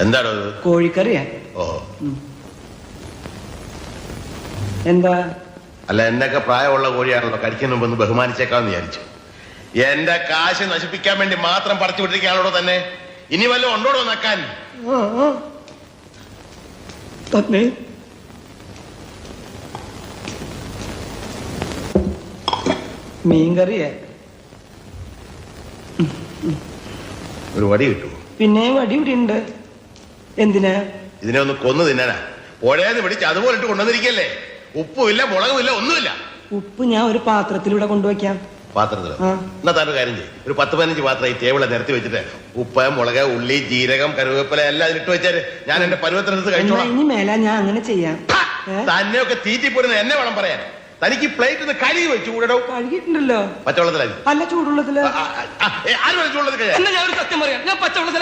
എന്താണോ കോഴിക്കറിയാ. ഓ എന്താ? അല്ല, എന്നൊക്കെ പ്രായമുള്ള കോഴിയാണല്ലോ, കഴിക്കുന്ന മുമ്പ് ഒന്ന് ബഹുമാനിച്ചേക്കാന്ന് വിചാരിച്ചു. എന്റെ കാശ് നശിപ്പിക്കാൻ വേണ്ടി മാത്രം പറിച്ചു വിട്ടിരിക്കാണോ തന്നെ? ഇനി വല്ലതും ഉണ്ടോടോ നക്കാൻ? തന്നെ മീൻകറിയാ. ഒരു വടി കിട്ടുമോ? പിന്നെ വടി ഇവിടെ ഉണ്ട്. എന്തിനാ? ഇതിനെ ഒന്ന് കൊന്നു തിന്നാനാ. പുഴയെന്ന് പിടിച്ച് അതുപോലെ ഇട്ട് കൊണ്ടുവന്നിരിക്കല്ലേ. ഉപ്പുമില്ല, മുളകുമില്ല, ഒന്നുമില്ല. ഉപ്പ് ഞാൻ ഒരു പാത്രത്തിലൂടെ കൊണ്ടുവയ്ക്കാം. പാത്രത്തിലോ? എന്നാ താൻ കാര്യം ചെയ്യും, ഒരു 10-15 പാത്രം ഈ ടേബിളെ നിരത്തി വെച്ചിട്ട് ഉപ്പ്, മുളക്, ഉള്ളി, ജീരകം, കരുവേപ്പില എല്ലാം ഇട്ട് വെച്ചാല് ഞാൻ എന്റെ പരുവത്തിനടുത്ത് കഴിച്ചോളാം. ഇനി മേല ഞാൻ അങ്ങനെ ചെയ്യാം. തന്നെയൊക്കെ തീറ്റിപ്പോരുന്ന എന്നെ വേണം പറയാൻ. തനിക്ക് പ്ലേറ്റ് ഒന്ന് കഴുകി വെച്ചു കൂടോ. കഴുകിയിട്ടുണ്ടല്ലോ. പച്ചവെള്ളത്തിലായി അല്ല, ചൂടുള്ളത്തില്. ആരും ചൂടുള്ളത് കഴിയാം. ഞാൻ ഒരു സത്യം പറയാം, ഞാൻ പച്ചവെള്ളത്തിൽ